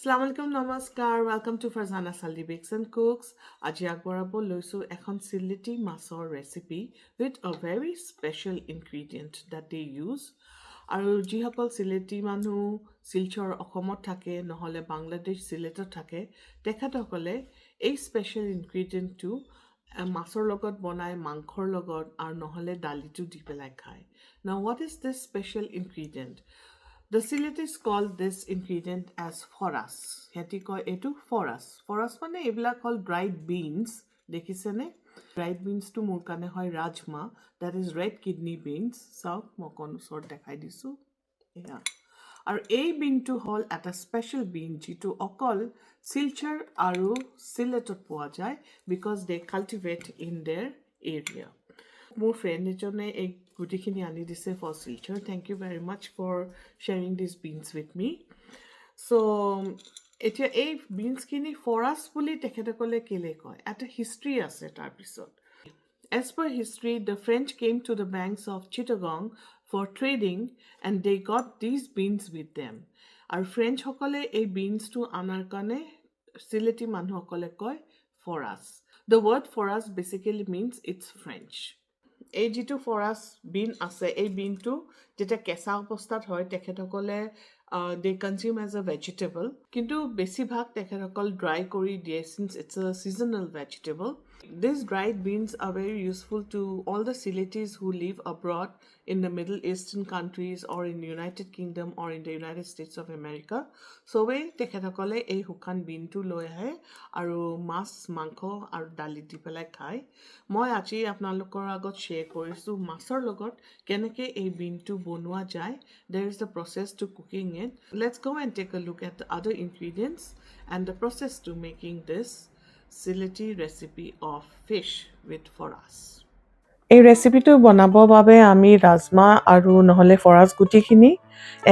Assalamu alaikum, namaskar. Welcome to Farzana Saldi Bakes and Cooks. Aji agbarabo loisu ekhon Sylheti masor recipe with a very special ingredient that they use. Aru jihokol Sylheti manu Silchar Okomot thake nohole Bangladesh Sylhetot thake tekhatokole ei special ingredient to masor logot bonai mangkhor logot ar nohole dali tu di pelai khai. Now what is this special ingredient? The Sylhetis call this ingredient as Forash. Heti koi etu Forash. Forash mane ebila called dried beans. Dekhisene? Dried beans to mur kane hoy rajma, that is red kidney beans. So mokon sort dekhai disu. Yeah. Aru ei bean to hol at a special bean jitu okol Silchar aru Sylhetot poa jay because they cultivate in their area. More friend ejone ei gutikini ani dise for Silchar. Thank you very much for sharing these beans with me. So etia ei beans kini Forash buli tekhetokole kele koy at a history ase tar pisot. As per history, the French came to the banks of Chittagong for trading and they got these beans with them. Our French hokole ei beans to anar kane Sylheti manu hokole koy Forash. The word Forash basically means it's French. এই যিটো ফৰাছ bin আছে এই বিনটো যেটা কেঁচা অৱস্থাত হয় তেখেতসকলে they consume as a vegetable কিন্তু বেছিভাগ তেখেতসকল ড্ৰাই কৰি দিয়ে since it's a seasonal vegetable. These dried beans are very useful to all the Sylhetis who live abroad in the Middle Eastern countries or in the United Kingdom or in the United States of America. So we tekhetakole ei hukan bean tu loi ahe aru mas mangkho aru dali di pelai khai. Moi aji apnalokor agot share korisu masor logot keneke ei bean tu bonua jay. There is the process to cooking it. Let's go and take a look at the other ingredients and the process to making this Sylheti recipe of fish with Forash. এই ৰেচিপিটো বনাবৰ বাবে আমি ৰাজমা আৰু নহলে ফৰাছ গুটিখিনি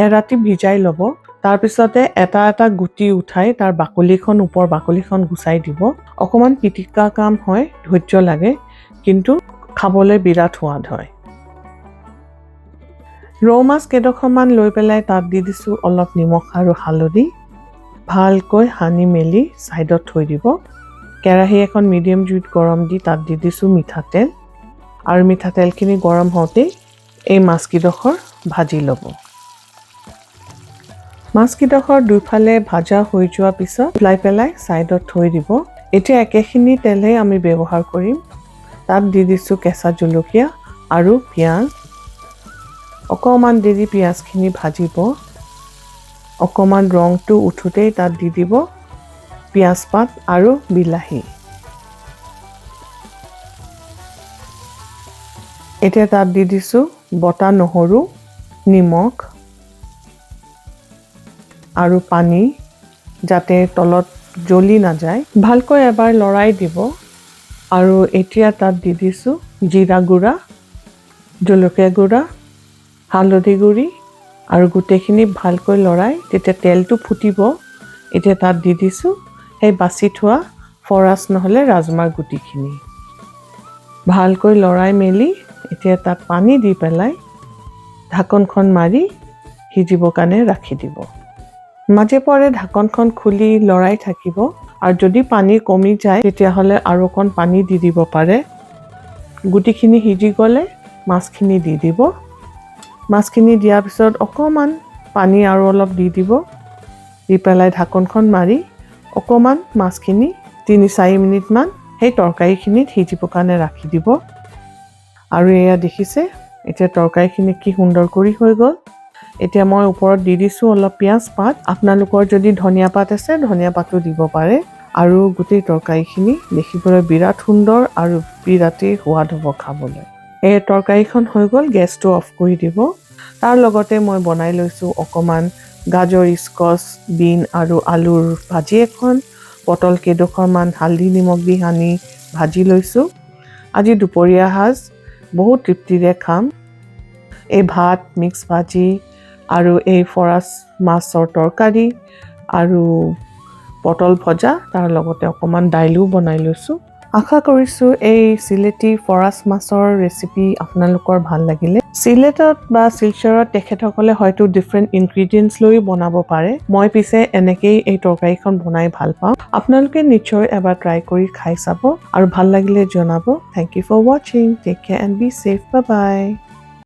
এৰাতি ভিজাই ল'ব তাৰ পিছতে এটা এটা গুটি উঠাই তাৰ বাকলিখন ওপৰ বাকলিখন গুছাই দিব অকমান পিটিকা কাম হয় ধৈৰ্য লাগে কিন্তু খাবলৈ বিৰাট সোৱাদ হয় ৰৌ মাছ কেইডোখৰমান লৈ পেলাই তাত দি দিছো অলপ নিমখ আৰু হালধি ভালকৈ হানি মেলি সাইডত থৈ দিব কেৰাহী এখন মিডিয়াম জুইত গৰম দি তাত দি দিছো মিঠাতেল আৰু মিঠাতেলখিনি গৰম হওঁতে এই মাছকিডোখৰ ভাজি ল'ব মাছকিডোখৰ দুইফালে ভাজা হৈ যোৱা পিছত লাই পেলাই সাইডত থৈ দিব এতিয়া একেখিনি তেলহে আমি ব্যৱহাৰ কৰিম তাত দি দিছো কেঁচা জলকীয়া আৰু পিয়াজ অকমান দেৰি পিয়াজখিনি ভাজিব অকমান ৰংটো উঠুতেই তাত দি দিব পিয়াজ পাত আৰু বিলাহী এতিয়া তাত দি দিছো বটা নহৰু নিমখ আৰু পানী যাতে তলত জ্বলি না যায় ভালকৈ এবাৰ লৰাই দিব আৰু এতিয়া তাত দি দিছো জিৰা গুড়া জলকীয়া গুড়া হালধি গুড়ি আৰু গুটেখিনি ভালকৈ লৰাই তেতিয়া তেলটো ফুটিব এতিয়া তাত দি দিছো এই বাছি থোৱা ফৰাছ নহলে ৰাজমাৰ গুটিখিনি ভালকৈ লৰাই মেলি এতিয়া তাত পানী দি পেলাই ঢাকনখন মাৰি হিজিব কাৰণে ৰাখি দিব মাজে পৰে ঢাকনখন খুলি লৰাই থাকিব আৰু যদি পানী কমি যায় তেতিয়া হলে আৰু কোন পানী দি দিব পাৰে গুটিখিনি হিজি গলে মাছখিনি দি দিব মাছখিনি দিয়াৰ পিছত অকমান পানী আৰু অলপ দি দিব দি পেলাই ঢাকনখন মাৰি অকমান মাছখিনি 3-4 মিনিট মান সেই তৰকাৰীখিনিত হিজিব কাৰণে ৰাখি দিব আৰু এয়া দেখিছে এতিয়া তৰকাৰীখিনি কি সুন্দৰ কৰি হৈ গল এতিয়া মই ওপৰত দি দিছো অলপ পিয়াজ পাত আপোনালোকৰ যদি ধনিয়া পাত আছে ধনিয়া পাতো দিব পাৰে আৰু গোটেই তৰকাৰীখিনি দেখিবলৈ বিৰাট সুন্দৰ আৰু বিৰাটেই সোৱাদ হ'ব খাবলৈ এই তৰকাৰীখন হৈ গল গেছটো অফ কৰি দিব তাৰ লগতে মই বনাই লৈছো অকমান গাজৰ স্কচ বিন আৰু আলুৰ ভাজি এখন পটল কেইডোখৰমান হালধি নিমখ দি হানি ভাজি লৈছো আজি দুপৰীয়া সাজ বহুত তৃপ্তিৰে খাম এই ভাত মিক্স ভাজি আৰু এই ফৰাছ মাছৰ তৰকাৰী আৰু পটল ভজা তাৰ লগতে অকমান দাইলও বনাই লৈছো আশা কৰিছোঁ এই চিলেটি ফৰাছ মাছৰ ৰেচিপি আপোনালোকৰ ভাল লাগিলে। চিলেটত বা শিলচৰত তেখেতসকলে হয়তো ডিফাৰেণ্ট ইনগ্ৰিডিয়েণ্টছ লৈ বনাব পাৰে। মই পিছে এনেকেই এই তৰকাৰীখন বনাই ভাল পাওঁ। আপোনালোকে নিশ্চয় এবাৰ ট্ৰাই কৰি খাই চাব আৰু ভাল লাগিলে জনাব। থেংক ইউ ফৰ ৱাচিং। Take care and be safe. Bye by.